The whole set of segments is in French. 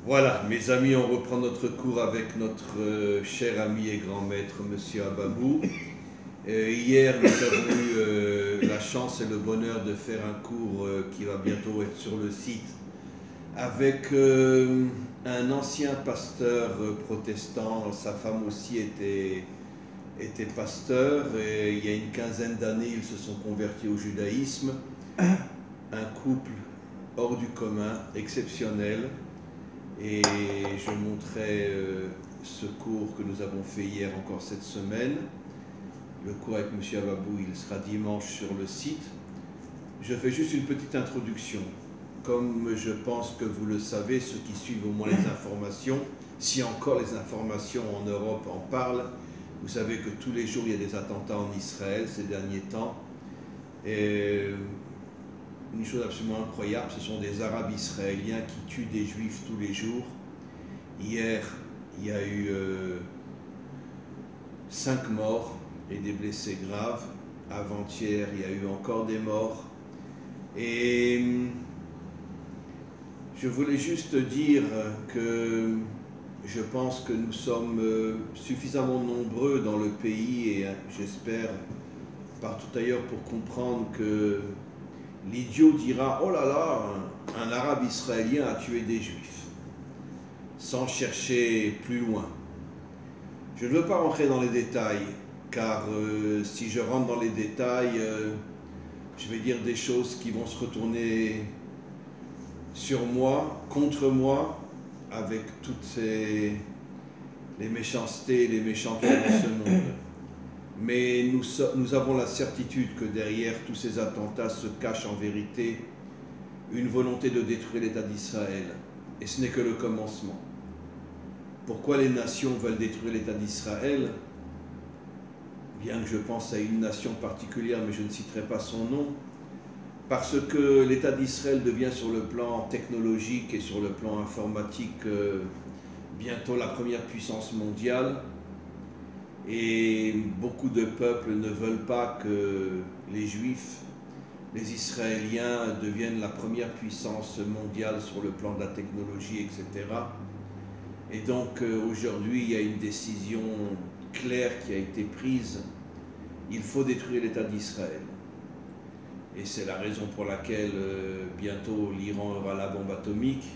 Voilà, mes amis, on reprend notre cours avec notre cher ami et grand maître, Monsieur Ababou. Hier, nous avons eu la chance et le bonheur de faire un cours qui va bientôt être sur le site avec un ancien pasteur protestant. Sa femme aussi était pasteur et il y a une quinzaine d'années, ils se sont convertis au judaïsme. Un couple hors du commun, exceptionnel. Et je montrerai ce cours que nous avons fait hier encore cette semaine. Le cours avec M. Ababou, il sera dimanche sur le site. Je fais juste une petite introduction. Comme je pense que vous le savez, ceux qui suivent au moins les informations, si encore les informations en Europe en parlent, vous savez que tous les jours il y a des attentats en Israël ces derniers temps. Et une chose absolument incroyable, ce sont des Arabes israéliens qui tuent des Juifs tous les jours. Hier, il y a eu 5 morts et des blessés graves. Avant-hier, il y a eu encore des morts. Et je voulais juste dire que je pense que nous sommes suffisamment nombreux dans le pays et j'espère partout ailleurs pour comprendre que l'idiot dira « Oh là là, un Arabe israélien a tué des Juifs », sans chercher plus loin. Je ne veux pas rentrer dans les détails, car si je rentre dans les détails, je vais dire des choses qui vont se retourner sur moi, contre moi, avec toutes les méchancetés et les méchants qui sont dans ce monde. Mais nous avons la certitude que derrière tous ces attentats se cache en vérité une volonté de détruire l'État d'Israël. Et ce n'est que le commencement. Pourquoi les nations veulent détruire l'État d'Israël? Bien que je pense à une nation particulière, mais je ne citerai pas son nom. Parce que l'État d'Israël devient sur le plan technologique et sur le plan informatique bientôt la première puissance mondiale. Et beaucoup de peuples ne veulent pas que les Juifs, les Israéliens deviennent la première puissance mondiale sur le plan de la technologie, etc. Et donc aujourd'hui, il y a une décision claire qui a été prise. Il faut détruire l'État d'Israël. Et c'est la raison pour laquelle bientôt l'Iran aura la bombe atomique.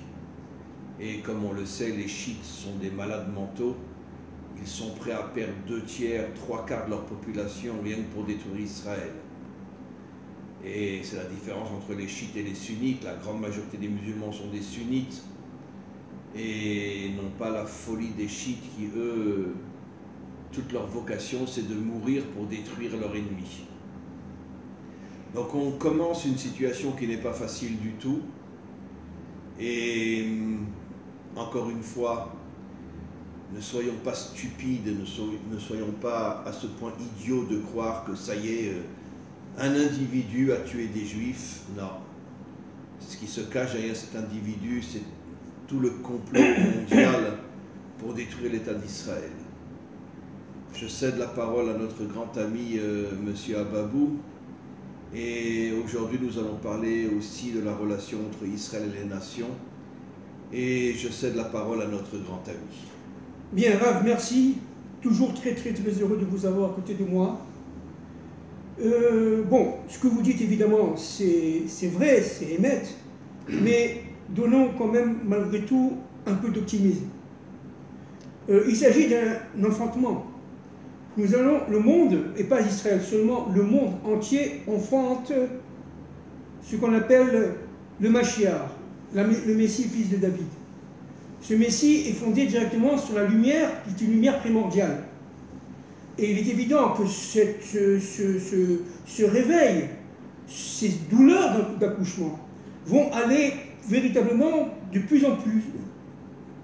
Et comme on le sait, les chiites sont des malades mentaux. Ils sont prêts à perdre 2 tiers, 3 quarts de leur population rien que pour détruire Israël. Et c'est la différence entre les chiites et les sunnites. La grande majorité des musulmans sont des sunnites et n'ont pas la folie des chiites qui, eux, toute leur vocation, c'est de mourir pour détruire leur ennemi. Donc on commence une situation qui n'est pas facile du tout. Et encore une fois, ne soyons pas stupides, ne soyons pas à ce point idiots de croire que ça y est, un individu a tué des Juifs. Non. Ce qui se cache derrière cet individu, c'est tout le complot mondial pour détruire l'État d'Israël. Je cède la parole à notre grand ami, Monsieur Ababou. Et aujourd'hui, nous allons parler aussi de la relation entre Israël et les nations. Et je cède la parole à notre grand ami. Bien, Rav, merci. Toujours très heureux de vous avoir à côté de moi. Bon, ce que vous dites, évidemment, c'est vrai, c'est émettre, mais donnons quand même, malgré tout, un peu d'optimisme. Il s'agit d'un enfantement. Le monde, et pas Israël seulement, le monde entier enfante ce qu'on appelle le Mashiach, le Messie, fils de David. Ce Messie est fondé directement sur la lumière, qui est une lumière primordiale. Et il est évident que ce réveil, ces douleurs d'accouchement, vont aller véritablement de plus en plus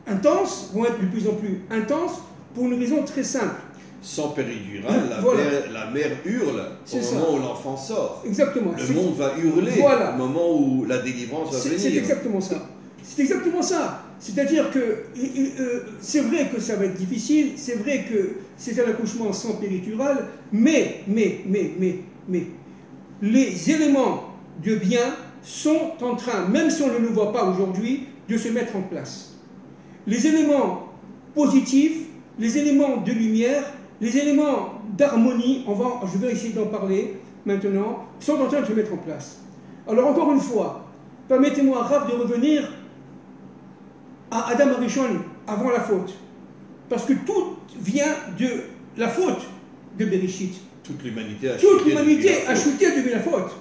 intenses, vont être de plus en plus intenses pour une raison très simple. Sans péridurale, la mère hurle au moment où l'enfant sort. Exactement. Le monde va hurler au moment où la délivrance va venir. C'est exactement ça. C'est exactement ça. C'est-à-dire que c'est vrai que ça va être difficile, c'est vrai que c'est un accouchement sans péridurale, mais les éléments de bien sont en train, même si on ne le voit pas aujourd'hui, de se mettre en place. les éléments positifs, les éléments de lumière, les éléments d'harmonie, je vais essayer d'en parler maintenant, sont en train de se mettre en place. Alors encore une fois, permettez-moi, Rav, de revenir à Adam Arishon avant la faute. Parce que tout vient de la faute de Bereshit. Toute l'humanité a chuté depuis la faute.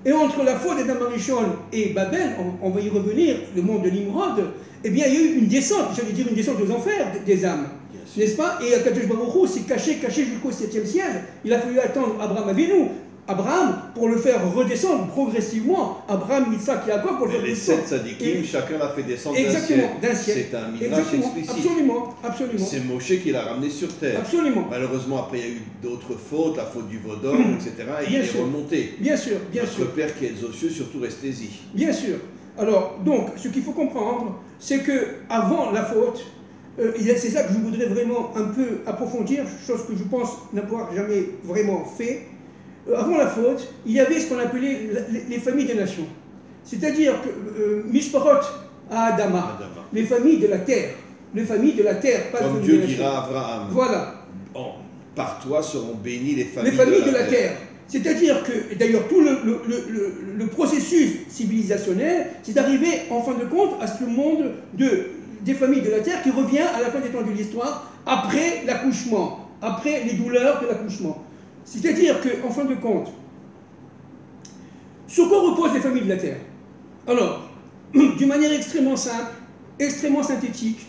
Et entre la faute d'Adam Arishon et Babel, on va y revenir, le monde de Nimrod, eh bien il y a eu une descente, j'allais dire une descente aux enfers des âmes. N'est-ce pas? Et Akadosh Baruch Hu s'est caché jusqu'au 7e ciel. Il a fallu attendre Abraham Avinu, pour le faire redescendre progressivement. Abraham, Yitzhak, Yaakov, pour le faire redescendre. Les 7 sadikim, chacun l'a fait descendre d'un ciel. C'est un midrash explicite. Absolument. C'est Moshe qui l'a ramené sur terre. Absolument. Malheureusement, après, il y a eu d'autres fautes, la faute du Vodom, etc. Et il est remonté. Bien sûr. Notre Père qui est aux cieux, surtout restez-y. Bien sûr. Alors, donc, ce qu'il faut comprendre, c'est que avant la faute, c'est ça que je voudrais vraiment un peu approfondir, chose que je pense n'avoir jamais vraiment fait. Avant la faute, il y avait ce qu'on appelait les familles des nations. C'est-à-dire que Mishparot à Adama, les familles de la terre. Les familles de la terre, pas comme de Dieu dira à Abraham. Voilà. Par toi seront bénies les familles de la terre. C'est-à-dire que, d'ailleurs, tout le processus civilisationnel, c'est d'arriver, en fin de compte, à ce monde des familles de la terre qui revient à la fin des temps de l'histoire, après l'accouchement, après les douleurs de l'accouchement. C'est-à-dire qu'en fin de compte, sur quoi reposent les familles de la terre? Alors, d'une manière extrêmement simple, extrêmement synthétique,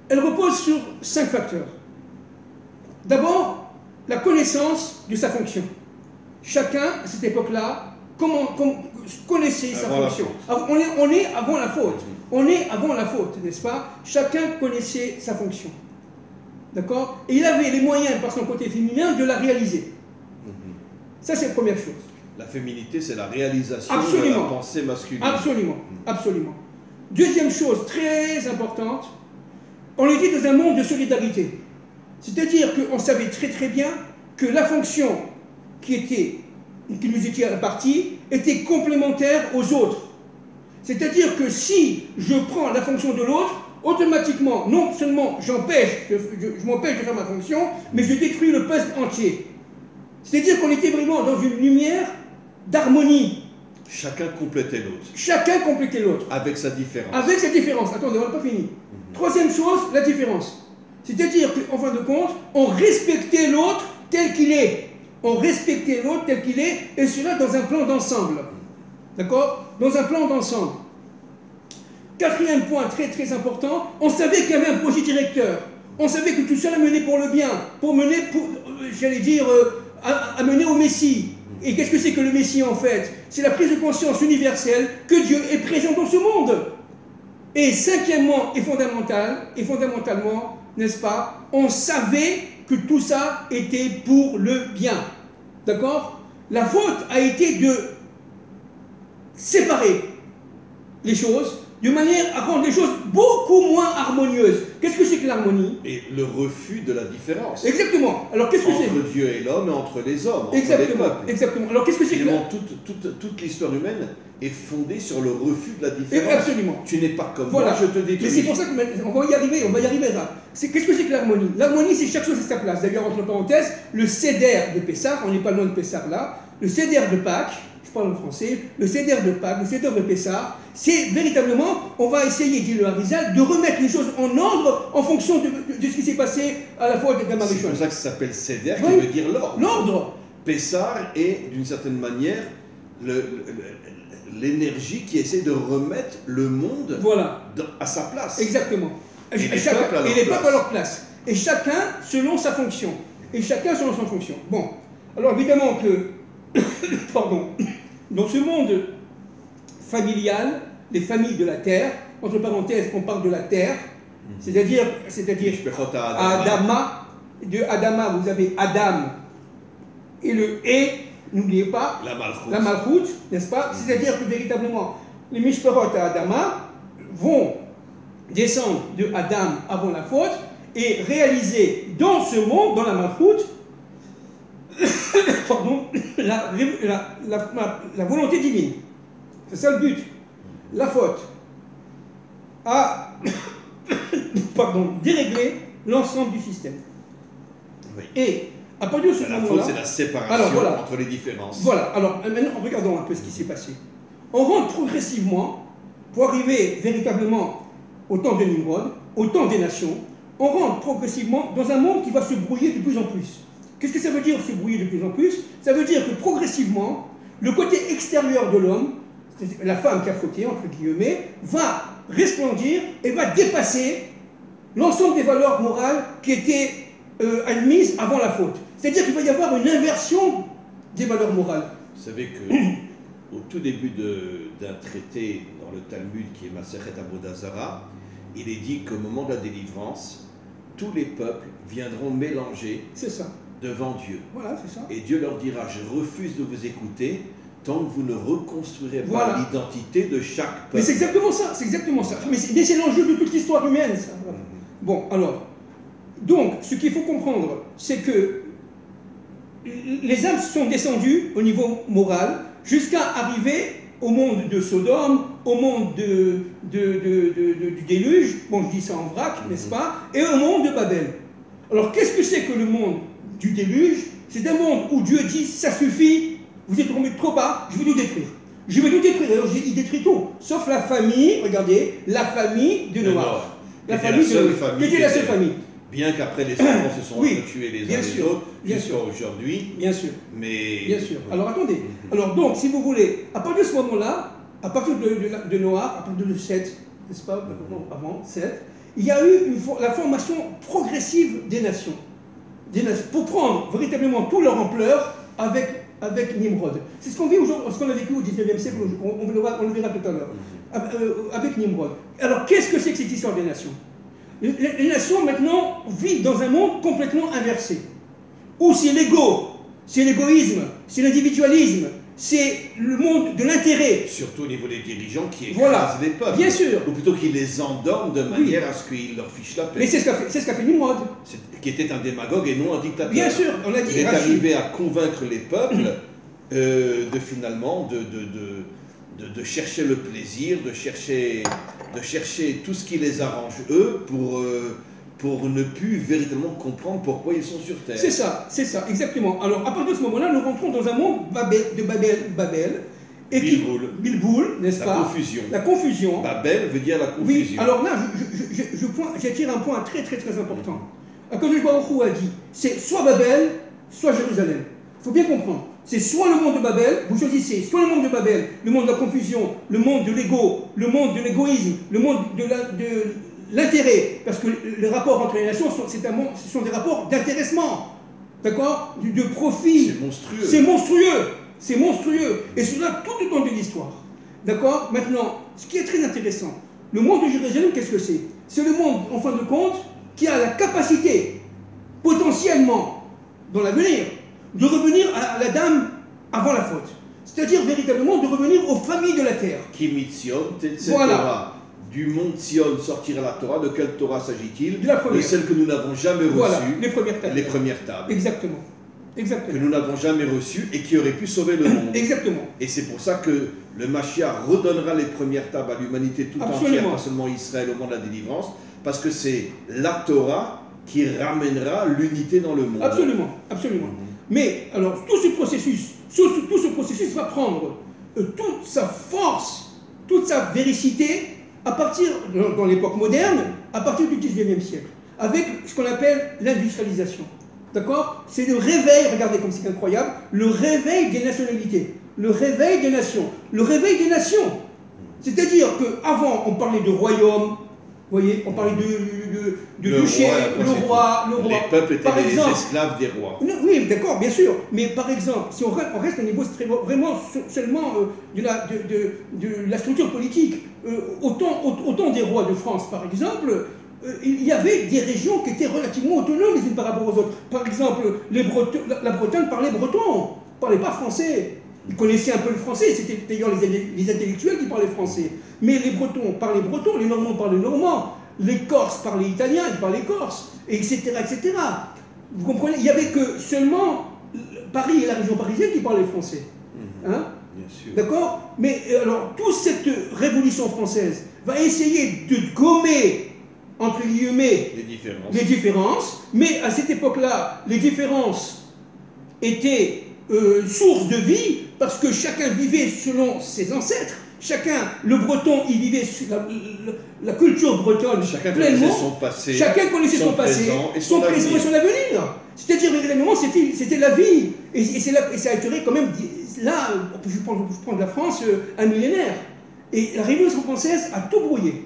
elles reposent sur 5 facteurs. D'abord, la connaissance de sa fonction. Chacun, à cette époque-là, connaissait sa fonction. On est avant la faute. On est avant la faute, n'est-ce pas? Chacun connaissait sa fonction. D'accord? Et il avait les moyens, par son côté féminin, de la réaliser. Ça, c'est la première chose. La féminité, c'est la réalisation de la pensée masculine. Absolument. Deuxième chose très importante, on était dans un monde de solidarité. C'est-à-dire qu'on savait très très bien que la fonction qui nous était répartie était complémentaire aux autres. C'est-à-dire que si je prends la fonction de l'autre, automatiquement, non seulement je m'empêche de faire ma fonction, mais je détruis le puzzle entier. C'est-à-dire qu'on était vraiment dans une lumière d'harmonie. Chacun complétait l'autre. Chacun complétait l'autre. Avec sa différence. Avec sa différence. Attendez, on n'a pas fini. Troisième chose, la différence. C'est-à-dire qu'en fin de compte, on respectait l'autre tel qu'il est. On respectait l'autre tel qu'il est, et cela dans un plan d'ensemble. D'accord? Dans un plan d'ensemble. Quatrième point très très important, on savait qu'il y avait un projet directeur. On savait que tout cela menait pour le bien, j'allais dire, à mener au Messie. Et qu'est-ce que c'est que le Messie en fait? C'est la prise de conscience universelle que Dieu est présent dans ce monde. Et cinquièmement et fondamentalement, n'est-ce pas, on savait que tout ça était pour le bien. D'accord? La faute a été de séparer les choses de manière à rendre les choses beaucoup moins harmonieuses. Qu'est-ce que c'est que l'harmonie? Et le refus de la différence. Exactement. Alors qu'est-ce que c'est? Entre Dieu et l'homme et entre les hommes, entre exactement. les peuples. Exactement. Alors qu'est-ce que c'est que toute l'histoire humaine est fondée sur le refus de la différence. Absolument. Tu n'es pas comme moi, je te détruis. Mais c'est pour ça qu'on va y arriver, là. Qu'est-ce que c'est que l'harmonie? L'harmonie, c'est chaque chose à sa place. D'ailleurs, entre parenthèses, le Seder de Pessah, on n'est pas loin de Pessah là, le Seder de Pâques, je parle en français, le Seder de Pâques, le Seder de Pessah, c'est véritablement, on va essayer, dit le Harizal, de remettre les choses en ordre en fonction de ce qui s'est passé à la fois de Gamma C'est pour ça que ça s'appelle Seder, qui veut dire l'ordre. L'ordre. Pessah est, d'une certaine manière, l'énergie qui essaie de remettre le monde à sa place. Exactement. Et les peuples à leur place. Et chacun selon sa fonction. Bon, alors évidemment que, dans ce monde familial, les familles de la terre, entre parenthèses, on parle de la terre, c'est-à-dire Adama, de Adama, vous avez Adam, et le et, n'oubliez pas, la Malchut, n'est-ce pas? C'est-à-dire que véritablement, les Mishperot à Adama vont descendre de Adam avant la faute et réaliser dans ce monde, dans la Malchut, la volonté divine. C'est ça le but. La faute. à pardon, dérégler l'ensemble du système. Oui. Et à partir de ce La moment-là... faute, c'est la séparation entre les différences. Voilà, alors maintenant, regardons un peu ce qui s'est passé. On rentre progressivement, pour arriver véritablement au temps de Nimrod, au temps des nations, on rentre progressivement dans un monde qui va se brouiller de plus en plus. Qu'est-ce que ça veut dire se brouiller de plus en plus? Ça veut dire que progressivement, le côté extérieur de l'homme, la femme qui a fauté, entre guillemets, va resplendir et va dépasser l'ensemble des valeurs morales qui étaient admises avant la faute. C'est-à-dire qu'il va y avoir une inversion des valeurs morales. Vous savez que au tout début d'un traité dans le Talmud qui est Masechet Avodah Zarah, il est dit qu'au moment de la délivrance, tous les peuples viendront mélanger devant Dieu. Voilà, c'est ça. Et Dieu leur dira, je refuse de vous écouter tant que vous ne reconstruirez pas l'identité de chaque peuple. Mais c'est exactement ça, c'est exactement ça. Mais c'est l'enjeu de toute l'histoire humaine, ça. Bon, alors, donc, ce qu'il faut comprendre, c'est que les âmes sont descendues au niveau moral jusqu'à arriver au monde de Sodome, au monde du déluge, bon, je dis ça en vrac, n'est-ce pas, et au monde de Babel. Alors, qu'est-ce que c'est que le monde du déluge? C'est un monde où Dieu dit, ça suffit, vous êtes tombé trop bas, je vais tout détruire. Je vais tout détruire, alors il détruit tout, sauf la famille, regardez, la famille de Noah. La famille de Noah, qui était la seule famille. Bien qu'après les enfants se sont tués les uns les autres, jusqu'à aujourd'hui. Bien sûr. Mais... Bien sûr. Alors attendez. Alors donc, si vous voulez, à partir de ce moment-là, à partir de Noah, à partir de 7, n'est-ce pas, avant 7, il y a eu la formation progressive des nations. Pour prendre véritablement toute leur ampleur avec Nimrod. C'est ce qu'on vit aujourd'hui, ce qu'on a vécu au 19e siècle, on le verra tout à l'heure, avec Nimrod. Alors qu'est-ce que c'est que cette histoire des nations? Les nations maintenant vivent dans un monde complètement inversé, où c'est l'ego, c'est l'égoïsme, c'est l'individualisme, c'est le monde de l'intérêt. Surtout au niveau des dirigeants qui écrasent les peuples. Bien sûr. Ou plutôt qu'ils les endorment de manière à ce qu'ils leur fichent la paix. Mais c'est ce qu'a fait Nimrod. Qui était un démagogue et non un dictateur. Bien sûr, on a dit. Il est arrivé à convaincre les peuples de chercher le plaisir, de chercher tout ce qui les arrange eux pour ne plus véritablement comprendre pourquoi ils sont sur Terre. C'est ça, exactement. Alors, à partir de ce moment-là, nous rentrons dans un monde de Babel. Et Bilboul, n'est-ce pas? La confusion. La confusion. Babel veut dire la confusion. Oui, alors là, j'attire un point très important. Akadosh Baruch Hu a dit, c'est soit Babel, soit Jérusalem. Il faut bien comprendre. C'est soit le monde de Babel, vous choisissez, soit le monde de Babel, le monde de la confusion, le monde de l'ego, le monde de l'égoïsme, le monde de l'intérêt, parce que les rapports entre les nations, ce sont des rapports d'intéressement, d'accord, de profit. C'est monstrueux. C'est monstrueux. C'est monstrueux. Et cela tout au long de l'histoire. D'accord? Maintenant, ce qui est très intéressant, le monde de Jérusalem, qu'est-ce que c'est? C'est le monde, en fin de compte, qui a la capacité, potentiellement, dans l'avenir, de revenir à la dame avant la faute. C'est-à-dire véritablement de revenir aux familles de la terre. Kimitzion, voilà. Du mont Sion sortira la Torah. De quelle Torah s'agit-il? De la première. De celle que nous n'avons jamais reçue. Voilà, les premières tables. Les premières tables. Exactement. Que nous n'avons jamais reçues et qui auraient pu sauver le monde. Exactement. Et c'est pour ça que le Mashiach redonnera les premières tables à l'humanité tout entière, pas seulement Israël au moment de la délivrance, parce que c'est la Torah qui ramènera l'unité dans le monde. Absolument, absolument. Mais alors tout ce processus va prendre toute sa force, toute sa véricité à partir, dans l'époque moderne, à partir du 19e siècle, avec ce qu'on appelle l'industrialisation. D'accord? C'est le réveil, regardez comme c'est incroyable, le réveil des nationalités, le réveil des nations, le réveil des nations. C'est-à-dire qu'avant, on parlait de royaume, vous voyez, on parlait de duché, le roi. Les peuples étaient les esclaves des rois. Oui, d'accord, bien sûr. Mais par exemple, si on reste au niveau vraiment seulement de la structure politique, autant des rois de France, par exemple, il y avait des régions qui étaient relativement autonomes les unes par rapport aux autres. Par exemple, la Bretagne parlait breton, ne parlait pas français. Ils connaissaient un peu le français, c'était d'ailleurs les intellectuels qui parlaient français. Mais les Bretons parlaient breton, les Normands parlaient normand, les Corses parlaient italien, ils parlaient corse, etc., etc. Vous comprenez? Il n'y avait que seulement Paris et la région parisienne qui parlaient français. Hein? Bien sûr. D'accord? Mais alors, toute cette révolution française, va essayer de gommer, entre guillemets, les différences, mais à cette époque-là, les différences étaient source de vie, parce que chacun vivait selon ses ancêtres. Chacun, le breton, il vivait la culture bretonne pleinement. Chacun connaissait son passé, son présent et son avenir. C'est-à-dire, réellement, c'était la vie. Et ça a duré quand même, là, je prends de la France, un millénaire. Et la Révolution française a tout brouillé.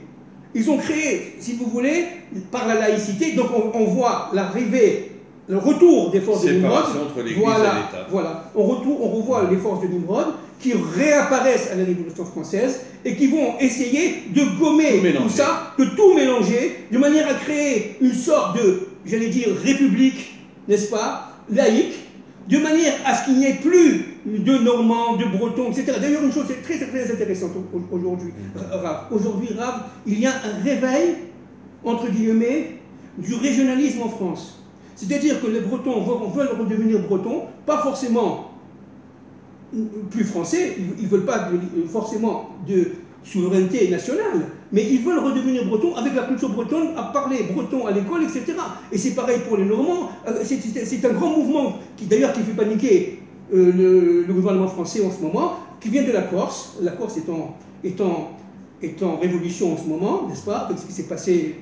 Ils ont créé, si vous voulez, par la laïcité, donc on voit l'arrivée, le retour des forces de Nimrod. Entre l'Église et l'État. Voilà. On revoit les forces de Nimrod qui réapparaissent à la Révolution française et qui vont essayer de gommer tout ça, de tout mélanger, de manière à créer une sorte de, j'allais dire, république, n'est-ce pas, laïque, de manière à ce qu'il n'y ait plus de Normands, de Bretons, etc. D'ailleurs, une chose très, très intéressante aujourd'hui, Rav. Aujourd'hui, Rav, il y a un réveil, entre guillemets, du régionalisme en France. C'est-à-dire que les Bretons veulent redevenir Bretons, pas forcément plus français, ils ne veulent pas forcément de souveraineté nationale, mais ils veulent redevenir Bretons avec la culture bretonne, à parler breton à l'école, etc. Et c'est pareil pour les Normands. C'est un grand mouvement qui d'ailleurs qui fait paniquer le gouvernement français en ce moment, qui vient de la Corse étant révolution en ce moment, n'est-ce pas, avec ce qui s'est passé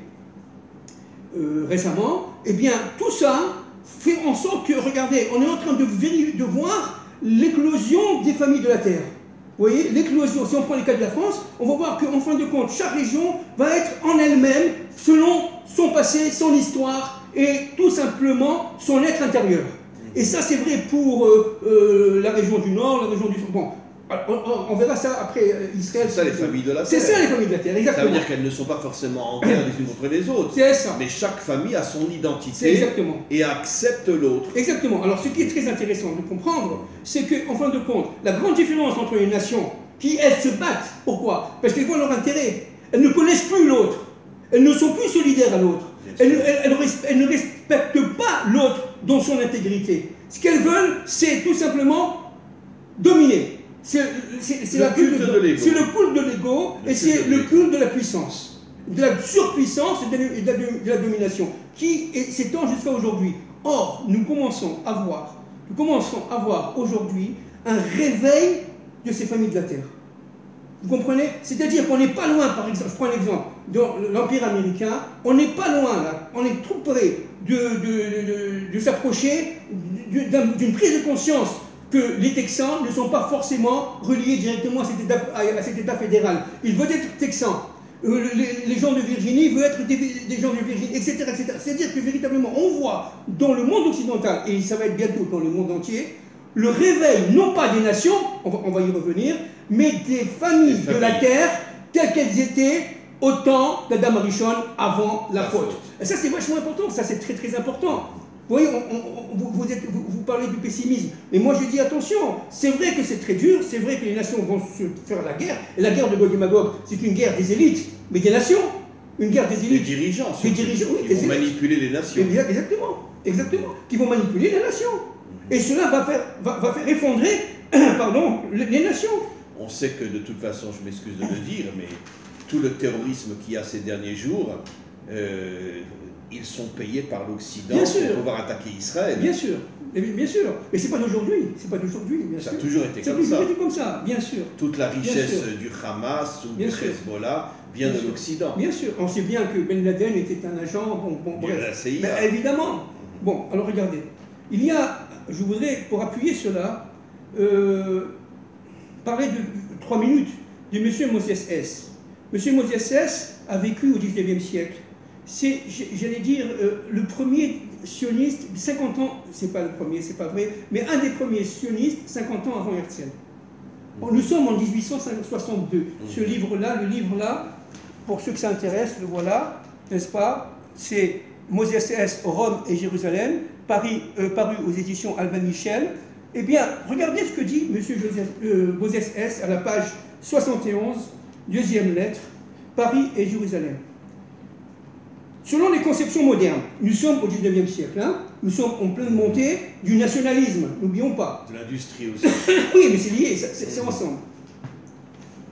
récemment. Eh bien, tout ça fait en sorte que, regardez, on est en train de voir l'éclosion des familles de la Terre. Vous voyez, l'éclosion, si on prend les cas de la France, on va voir qu'en fin de compte, chaque région va être en elle-même, selon son passé, son histoire, et tout simplement son être intérieur. Et ça, c'est vrai pour la région du Nord, la région du Sud. Bon, on verra ça après Israël. C'est ça les familles de la Terre. C'est ça les familles de la Terre, exactement. Ça veut dire qu'elles ne sont pas forcément en guerre les unes contre les autres. C'est ça. Mais chaque famille a son identité et accepte l'autre. Exactement. Alors ce qui est très intéressant de comprendre, c'est qu'en fin de compte, la grande différence entre les nations qui, elles, se battent, pourquoi? Parce qu'elles voient leur intérêt. Elles ne connaissent plus l'autre. Elles ne sont plus solidaires à l'autre. Elles ne respectent pas l'autre dans son intégrité. Ce qu'elles veulent, c'est tout simplement dominer. C'est le culte de l'ego et c'est le culte de la puissance, de la surpuissance et de la domination qui s'étend jusqu'à aujourd'hui. Or, nous commençons à voir aujourd'hui un réveil de ces familles de la Terre. Vous comprenez? C'est-à-dire qu'on n'est pas loin, par exemple, je prends un exemple, dans l'Empire américain, on n'est pas loin, là, on est tout près de s'approcher d'une prise de conscience que les Texans ne sont pas forcément reliés directement à cet État fédéral. Ils veulent être Texans. Les gens de Virginie veulent être des gens de Virginie, etc. etc. C'est-à-dire que véritablement, on voit dans le monde occidental, et ça va être bientôt dans le monde entier, le réveil, non pas des nations, on va y revenir, mais des familles de la Terre, telles qu'elles étaient au temps d'Adam Arishon avant la faute. Et ça, c'est vachement important, ça, c'est très très important. Vous voyez, vous parlez du pessimisme, mais moi je dis attention, c'est vrai que c'est très dur, c'est vrai que les nations vont se faire la guerre, et la guerre de Gog et Magog, c'est une guerre des élites, mais des nations, une guerre des élites. Des dirigeants, oui, qui vont manipuler les nations. Exactement, qui vont manipuler les nations. Et cela va faire effondrer les nations. On sait que de toute façon, je m'excuse de le dire, mais tout le terrorisme qu'il y a ces derniers jours, ils sont payés par l'Occident pour pouvoir attaquer Israël. Bien sûr, bien sûr. Mais c'est pas d'aujourd'hui, bien sûr. Ça a toujours été comme ça. Ça a toujours été comme ça, bien sûr. Toute la richesse du Hamas ou du Hezbollah vient de l'Occident. Bien sûr. On sait bien que Ben Laden était un agent, de la CIA. Mais évidemment. Bon, alors regardez. Il y a, je voudrais, pour appuyer cela, parler de 3 minutes de M. Moses Hess. M. Moses Hess a vécu au XIXe siècle. C'est, j'allais dire, le premier sioniste, 50 ans, c'est pas le premier, c'est pas vrai, mais un des premiers sionistes, 50 ans avant Herzl. Nous sommes en 1862. Ce livre-là, pour ceux que ça intéresse, le voilà, n'est-ce pas? C'est Moses Hess, Rome et Jérusalem, paru aux éditions Albin Michel. Eh bien, regardez ce que dit M. Moses Hess à la page 71, deuxième lettre, Paris et Jérusalem. Selon les conceptions modernes, nous sommes au XIXe siècle, hein, nous sommes en pleine montée du nationalisme, n'oublions pas. De l'industrie aussi. Oui, mais c'est lié, c'est ensemble.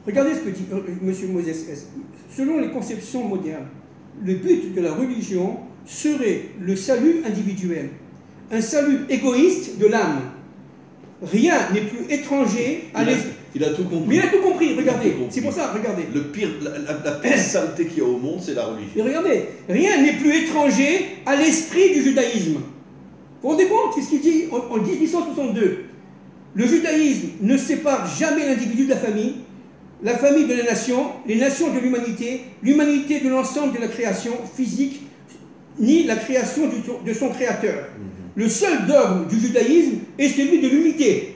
Regardez ce que dit M. Moses Hess. selon les conceptions modernes, le but de la religion serait le salut individuel, un salut égoïste de l'âme. Rien n'est plus étranger à l'esprit. Il a tout compris. Mais il a tout compris, regardez. C'est pour ça, regardez. Le pire, la pire saleté qu'il y a au monde, c'est la religion. Et regardez, rien n'est plus étranger à l'esprit du judaïsme. Vous vous rendez compte? Qu'est-ce qu'il dit en 1862? Le judaïsme ne sépare jamais l'individu de la famille de la nation, les nations de l'humanité de l'ensemble de la création physique, ni la création de son créateur. Le seul dogme du judaïsme est celui de l'unité.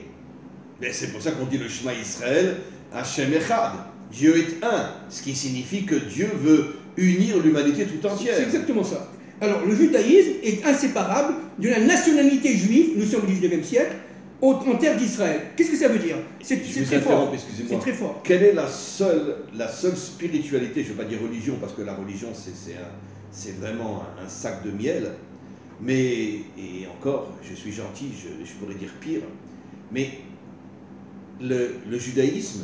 Mais c'est pour ça qu'on dit le Shema Israël, Hashem Echad. Dieu est un, ce qui signifie que Dieu veut unir l'humanité tout entière. C'est exactement ça. Alors, le judaïsme est inséparable de la nationalité juive, nous sommes au 19e siècle, en terre d'Israël. Qu'est-ce que ça veut dire? C'est très fort. Excusez-moi. C'est très fort. Quelle est la seule spiritualité, je ne veux pas dire religion, parce que la religion, c'est vraiment un sac de miel, mais, et encore, je suis gentil, je pourrais dire pire, mais le judaïsme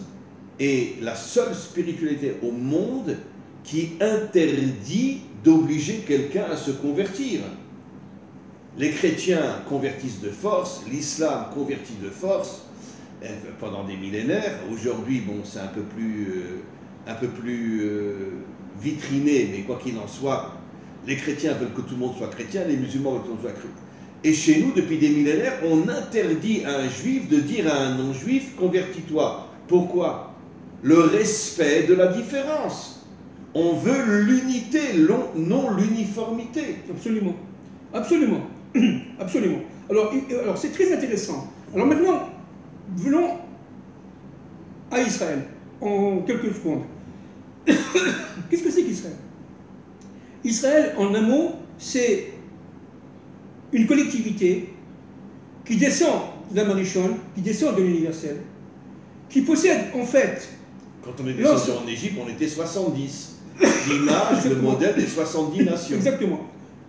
est la seule spiritualité au monde qui interdit d'obliger quelqu'un à se convertir. Les chrétiens convertissent de force, l'islam convertit de force pendant des millénaires. Aujourd'hui, bon, c'est un peu plus vitriné, mais quoi qu'il en soit, les chrétiens veulent que tout le monde soit chrétien, les musulmans veulent que tout le monde soit chrétien. Et chez nous, depuis des millénaires, on interdit à un juif de dire à un non-juif, convertis-toi. Pourquoi? Le respect de la différence. On veut l'unité, non l'uniformité. Absolument. Absolument. Absolument. Alors c'est très intéressant. Alors maintenant, venons à Israël, en quelques secondes. Qu'est-ce que c'est qu'Israël? Israël, en un mot, c'est une collectivité qui descend de la Marichon, qui descend de l'universel, qui possède en fait... Quand on est descendu en Égypte, on était 70. L'image, le modèle des 70 nations. Exactement.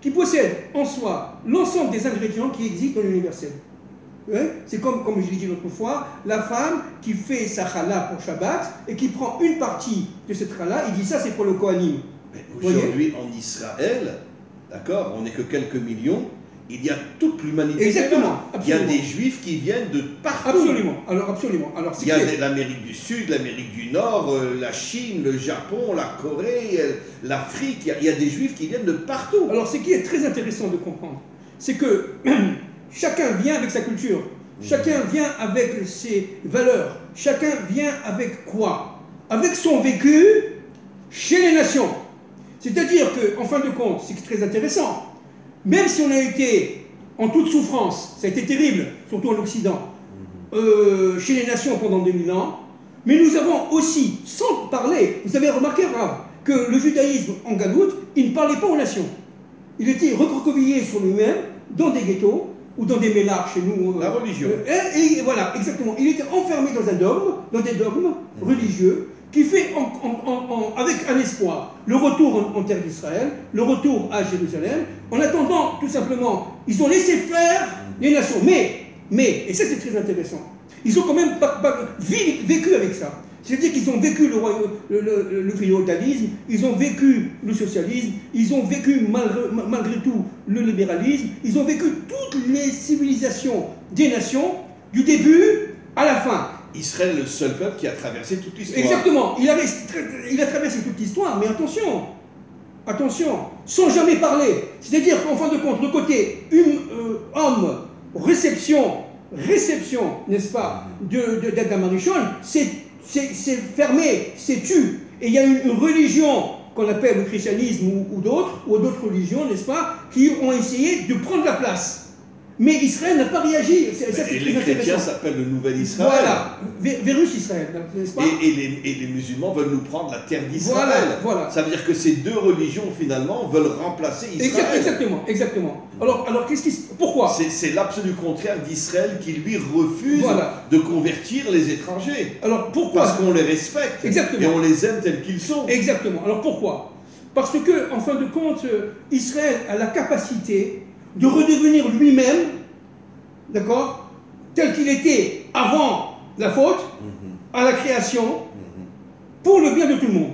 Qui possède en soi l'ensemble des ingrédients qui existent dans l'universel. Ouais? C'est comme je l'ai dit l'autre fois, la femme qui fait sa challah pour Shabbat et qui prend une partie de cette challah, il dit ça c'est pour le Kohanim. Aujourd'hui en Israël, d'accord, on n'est que quelques millions, il y a toute l'humanité. Exactement. Il y a des juifs qui viennent de partout. Absolument. Alors absolument. Alors, il y a l'Amérique du Sud, l'Amérique du Nord, la Chine, le Japon, la Corée, l'Afrique. Il y a des juifs qui viennent de partout. Alors ce qui est très intéressant de comprendre, c'est que chacun vient avec sa culture, chacun vient avec ses valeurs, chacun vient avec quoi? Avec son vécu chez les nations. C'est-à-dire qu'en fin de compte, c'est très intéressant. Même si on a été en toute souffrance, ça a été terrible, surtout en Occident, chez les nations pendant 2000 ans, mais nous avons aussi, sans parler, vous avez remarqué, Rav, que le judaïsme en Galoute, il ne parlait pas aux nations. Il était recroquevillé sur lui-même, dans des ghettos, ou dans des mélards chez nous. La religion. Et voilà, exactement. Il était enfermé dans un dogme, dans des dogmes religieux, qui fait avec un espoir le retour en terre d'Israël, le retour à Jérusalem, en attendant tout simplement, ils ont laissé faire les nations. Mais, et ça c'est très intéressant, ils ont quand même vécu avec ça. C'est-à-dire qu'ils ont vécu le féodalisme, ils ont vécu le socialisme, ils ont vécu malgré tout le libéralisme, ils ont vécu toutes les civilisations des nations, du début à la fin. Israël est le seul peuple qui a traversé toute l'histoire. Exactement, il a traversé toute l'histoire, mais attention, sans jamais parler. C'est-à-dire qu'en fin de compte, le côté homme, réception, n'est-ce pas, d'Adam Arishon, c'est fermé, c'est tu. Et il y a une religion qu'on appelle le christianisme ou d'autres religions, n'est-ce pas, qui ont essayé de prendre la place. Mais Israël n'a pas réagi. Et les chrétiens s'appellent le nouvel Israël. Voilà, Vérus Israël, n'est-ce pas? Et les musulmans veulent nous prendre la terre d'Israël. Voilà. Ça veut dire que ces deux religions, finalement, veulent remplacer Israël. Exactement. Alors pourquoi? C'est l'absolu contraire d'Israël qui, lui, refuse de convertir les étrangers. Alors pourquoi? Parce qu'on les respecte. Exactement. Et on les aime tels qu'ils sont. Exactement. Alors pourquoi? Parce que, en fin de compte, Israël a la capacité de redevenir lui-même, d'accord, tel qu'il était avant la faute, à la création, pour le bien de tout le monde.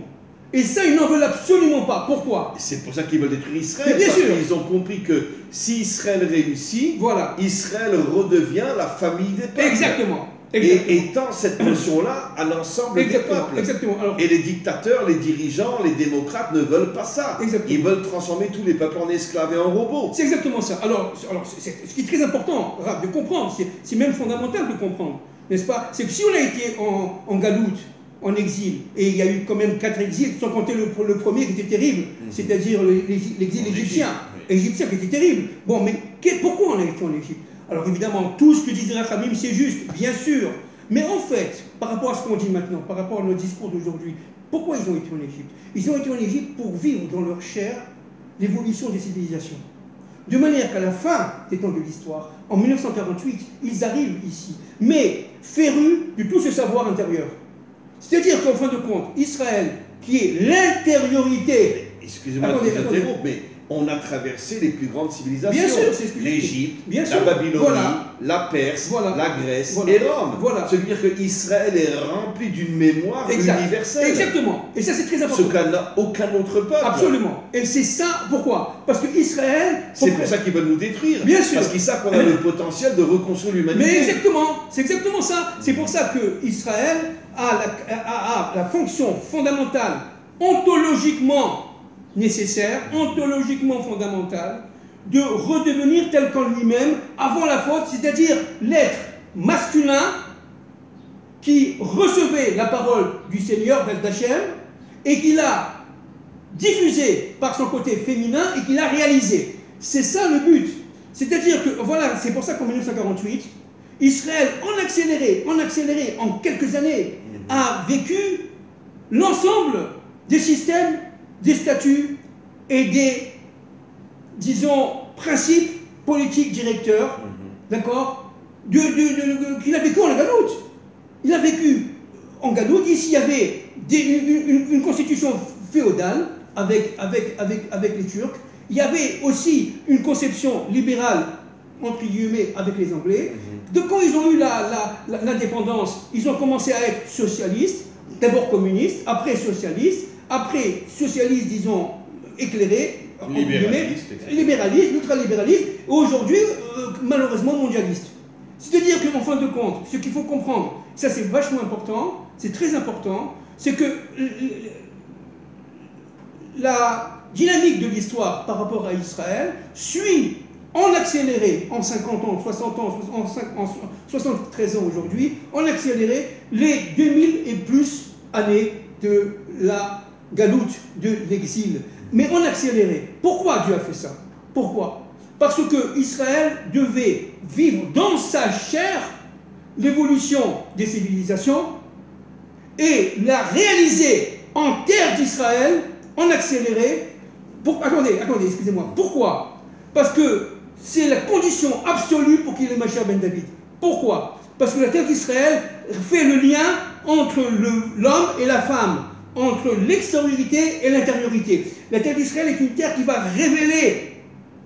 Et ça, ils n'en veulent absolument pas. Pourquoi? C'est pour ça qu'ils veulent détruire Israël. Bien parce sûr. qu'ils ont compris que si Israël réussit, Voilà. Israël redevient la famille des peuples. Exactement. Et Exactement. étend cette notion-là à l'ensemble des Exactement. peuples. Exactement. Alors, Et les dictateurs, les dirigeants, les démocrates ne veulent pas ça. Exactement. Ils veulent transformer tous les peuples en esclaves et en robots. c'est exactement ça. Alors ce qui est très important de comprendre, c'est même fondamental de comprendre, n'est-ce pas? C'est que si on a été en galoute, en exil, et il y a eu quand même 4 exils, sans compter le premier qui était terrible, c'est-à-dire l'exil égyptien, oui. égyptien qui était terrible. Bon, mais pourquoi on a été en Égypte? Alors évidemment, tout ce que dit Rachamim, c'est juste, bien sûr. Mais en fait, par rapport à ce qu'on dit maintenant, par rapport à notre discours d'aujourd'hui, pourquoi ils ont été en Égypte? Ils ont été en Égypte pour vivre dans leur chair l'évolution des civilisations. De manière qu'à la fin des temps de l'histoire, en 1948, ils arrivent ici, mais férus de tout ce savoir intérieur. C'est-à-dire qu'en fin de compte, Israël, qui est l'intériorité... Excusez-moi de vous interrompre, mais on a traversé les plus grandes civilisations. Bien sûr, c'est ce que je dis. L'Égypte, Bien la sûr. Babylonie, Voilà. la Perse, Voilà. la Grèce Voilà. et Rome. Voilà. Ça veut dire qu'Israël est rempli d'une mémoire universelle. Exactement. Et ça, c'est très important. Ce qu'a aucun autre peuple. Absolument. Et c'est ça, pourquoi? Parce que Israël... C'est pour ça qu'ils veulent nous détruire. Bien sûr. Parce qu'ils savent qu'on a le potentiel de reconstruire l'humanité. Mais exactement, c'est exactement ça. C'est pour ça que Israël a la fonction fondamentale, ontologiquement nécessaire, ontologiquement fondamentale, de redevenir tel qu'en lui-même avant la faute, c'est-à-dire l'être masculin qui recevait la parole du Seigneur, d'Hachem, et qui l'a diffusée par son côté féminin et qui l'a réalisé. C'est ça le but. C'est-à-dire que, voilà, c'est pour ça qu'en 1948, Israël, en accéléré, en quelques années, a vécu l'ensemble des systèmes, des statuts et des, disons, principes politiques directeurs, d'accord, qu'il a vécu en galoute. Il a vécu en galoute. Ici, il y avait une constitution féodale avec les Turcs. Il y avait aussi une conception libérale, entre guillemets, avec les Anglais. Donc, quand ils ont eu l'indépendance, ils ont commencé à être socialistes, d'abord communistes, après socialistes, disons, éclairés, libéralistes, ultralibéralistes, et aujourd'hui, malheureusement, mondialistes. C'est-à-dire qu'en fin de compte, ce qu'il faut comprendre, ça c'est vachement important, c'est très important, c'est que la dynamique de l'histoire par rapport à Israël suit en accéléré, en 50 ans, 60 ans, en 73 ans aujourd'hui, en accéléré les 2000 et plus années de la galoute, de l'exil. Mais en accéléré. Pourquoi Dieu a fait ça? Pourquoi? Parce que Israël devait vivre dans sa chair l'évolution des civilisations et la réaliser en terre d'Israël, en accéléré. Attendez, excusez-moi. Pourquoi? Parce que c'est la condition absolue pour qu'il y ait le Mashiach ben David. Pourquoi? Parce que la terre d'Israël fait le lien entre l'homme et la femme, entre l'extériorité et l'intériorité. La terre d'Israël est une terre qui va révéler,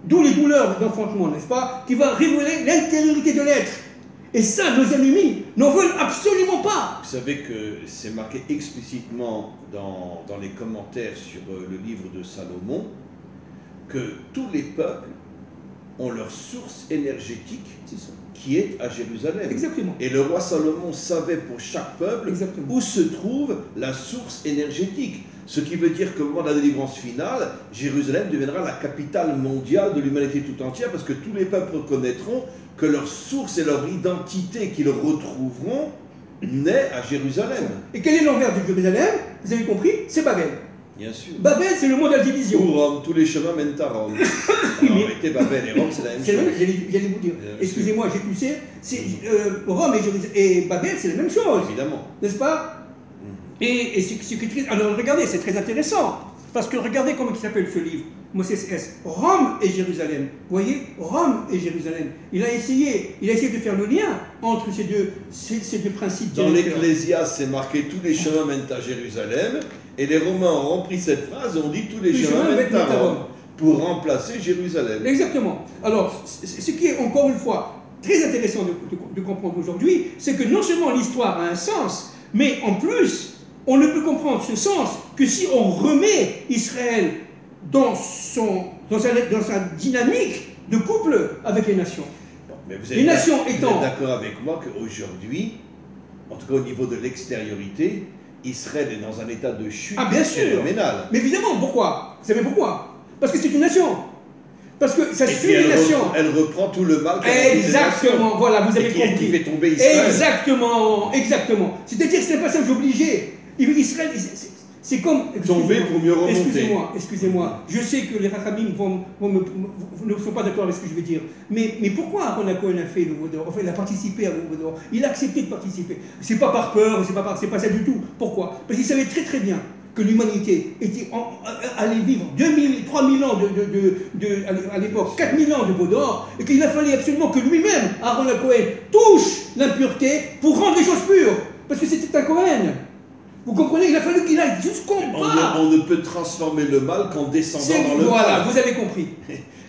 d'où les douleurs d'enfantement, n'est-ce pas? Qui va révéler l'intériorité de l'être. Et ça, nos ennemis n'en veulent absolument pas. Vous savez que c'est marqué explicitement dans les commentaires sur le livre de Salomon que tous les peuples ont leur source énergétique qui est à Jérusalem. Exactement. Et le roi Salomon savait pour chaque peuple où se trouve la source énergétique. Ce qui veut dire qu'au moment de la délivrance finale, Jérusalem deviendra la capitale mondiale de l'humanité tout entière parce que tous les peuples reconnaîtront que leur source et leur identité qu'ils retrouveront naît à Jérusalem. Et quel est l'envers de Jérusalem? Vous avez compris? C'est Babel. Bien sûr. Babel, c'est le monde de la division. Ou Rome, tous les chemins mènent à Rome. En réalité, Babel et Rome, c'est la même chose. J'allais vous dire. Excusez-moi, j'ai poussé. Rome et Babel, c'est la même chose. Évidemment. N'est-ce pas? Et ce qui est très... Alors regardez, c'est très intéressant. Parce que regardez comment il s'appelle ce livre. Moses S. Rome et Jérusalem. Vous voyez? Rome et Jérusalem. Il a essayé de faire le lien entre ces deux principes. Dans l'Ecclésiaste, c'est marqué tous les chemins mènent à Jérusalem. Et les Romains ont repris cette phrase et ont dit tous les chemins mènent à Rome pour remplacer Jérusalem. Exactement. Alors, ce qui est encore une fois très intéressant de comprendre aujourd'hui, c'est que non seulement l'histoire a un sens, mais en plus, on ne peut comprendre ce sens que si on remet Israël dans sa dynamique de couple avec les nations. Mais vous les nations étant... Vous êtes d'accord avec moi qu'aujourd'hui, en tout cas au niveau de l'extériorité, Israël est dans un état de chute phénoménal. Mais évidemment, pourquoi? Vous savez pourquoi? Parce que c'est une nation. Parce que ça suit les nations. Elle reprend tout le mal. Exactement, voilà, vous avez compris. Qui fait tomber Israël. Exactement, exactement. C'est-à-dire que c'est un passage obligé. Israël, c'est comme... Tomber pour mieux remonter. Excusez-moi. Je sais que les Rachamim ne sont pas d'accord avec ce que je vais dire. Mais pourquoi Aaron Cohen a fait le Vaudor? Enfin, il a participé à le Vaudor. Il a accepté de participer. C'est pas par peur, c'est pas ça du tout. Pourquoi? Parce qu'il savait très très bien que l'humanité allait vivre 3000 ans à l'époque, 4000 ans de Vaudor, et qu'il a fallu absolument que lui-même, Aaron Cohen, touche l'impureté pour rendre les choses pures. Parce que c'était un Cohen. Vous comprenez? Il a fallu qu'il aille jusqu'en bas. On ne peut transformer le mal qu'en descendant dans le mal. Voilà, vous avez compris.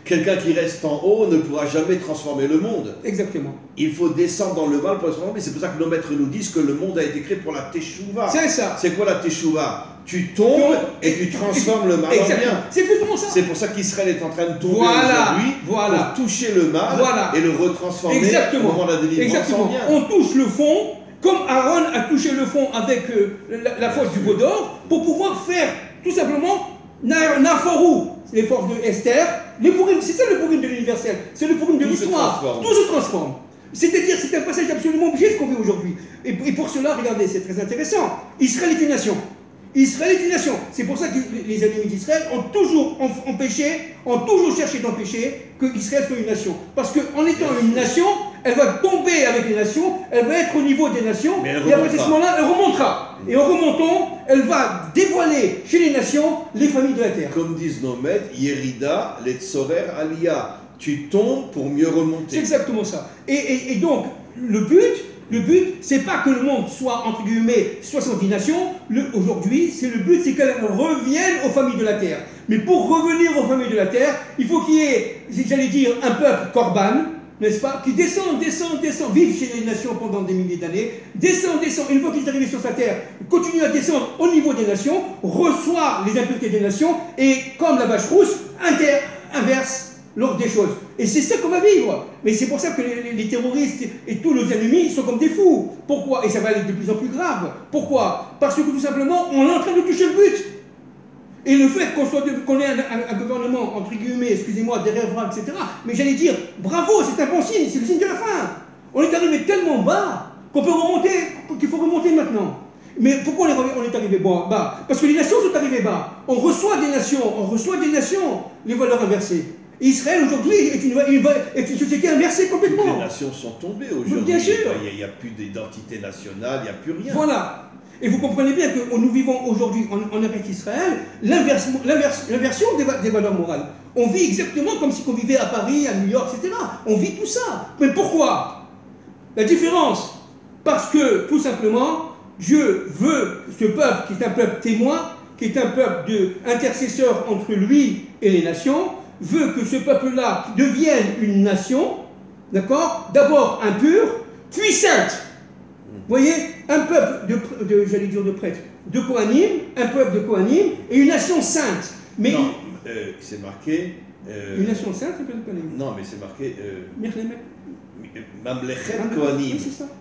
Quelqu'un qui reste en haut ne pourra jamais transformer le monde. Exactement. Il faut descendre dans le mal pour le transformer. C'est pour ça que nos maîtres nous disent que le monde a été créé pour la teshuva. C'est ça. C'est quoi la teshuva? Tu tombes et tu transformes le mal en bien. C'est exactement ça. C'est pour ça qu'Israël est en train de tomber aujourd'hui pour toucher le mal et le retransformer au moment de la délivrance en bien. On touche le fond, comme Aaron a touché le fond avec la force du Vaudor, pour pouvoir faire tout simplement Naforou, les forces de Esther. C'est ça le Purim de l'universel, c'est le Purim de l'histoire. Tout se transforme. C'est-à-dire, c'est un passage absolument obligé ce qu'on vit aujourd'hui. Et pour cela, regardez, c'est très intéressant. Israël est une nation. Israël est une nation. C'est pour ça que les ennemis d'Israël ont toujours cherché d'empêcher qu'Israël soit une nation. Parce qu'en étant une nation, elle va tomber avec les nations, elle va être au niveau des nations, et après ce moment-là, elle remontera. Et en remontant, elle va dévoiler chez les nations les familles de la terre. Comme disent nos maîtres, Yerida, Letzorer, Aliyah. Tu tombes pour mieux remonter. C'est exactement ça. Et donc, le but, c'est pas que le monde soit, entre guillemets, 70 nations. Aujourd'hui, le but, c'est qu'elle revienne aux familles de la terre. Mais pour revenir aux familles de la terre, il faut qu'il y ait, j'allais dire, un peuple korban, n'est-ce pas, qui descend, vive chez les nations pendant des milliers d'années, descend, une fois qu'il est arrivé sur sa terre, continue à descendre au niveau des nations, reçoit les impuretés des nations, et comme la vache rousse, inverse l'ordre des choses. Et c'est ça qu'on va vivre. Mais c'est pour ça que les terroristes et tous nos ennemis sont comme des fous. Pourquoi? Et ça va aller de plus en plus grave. Pourquoi? Parce que tout simplement, on est en train de toucher le but. Et le fait qu'on ait un gouvernement, entre guillemets, excusez-moi, derrière bras, etc., mais j'allais dire, bravo, c'est un bon signe, c'est le signe de la fin. On est arrivé tellement bas qu'on peut remonter, qu'il faut remonter maintenant. Mais pourquoi on est arrivé bas? Parce que les nations sont arrivées bas. On reçoit des nations, les valeurs inversées. Israël aujourd'hui est une société inversée complètement. Toutes les nations sont tombées aujourd'hui. Bien sûr. Il n'y a plus d'identité nationale, il n'y a plus rien. Voilà. Et vous comprenez bien que nous vivons aujourd'hui en Eretz Israël l'inversion des valeurs morales. On vit exactement comme si on vivait à Paris, à New York, etc. On vit tout ça. Mais pourquoi? La différence, parce que tout simplement, Dieu veut ce peuple qui est un peuple témoin, qui est un peuple intercesseur entre lui et les nations, veut que ce peuple-là devienne une nation, d'accord? D'abord impur, puis sainte. Vous voyez, un peuple j'allais dire de prêtres, de Kohanim, un peuple de Kohanim et une nation sainte. Mais non, c'est marqué... une nation sainte, un peuple de Kohanim. Non, mais c'est marqué... Mamlechet Kohanim,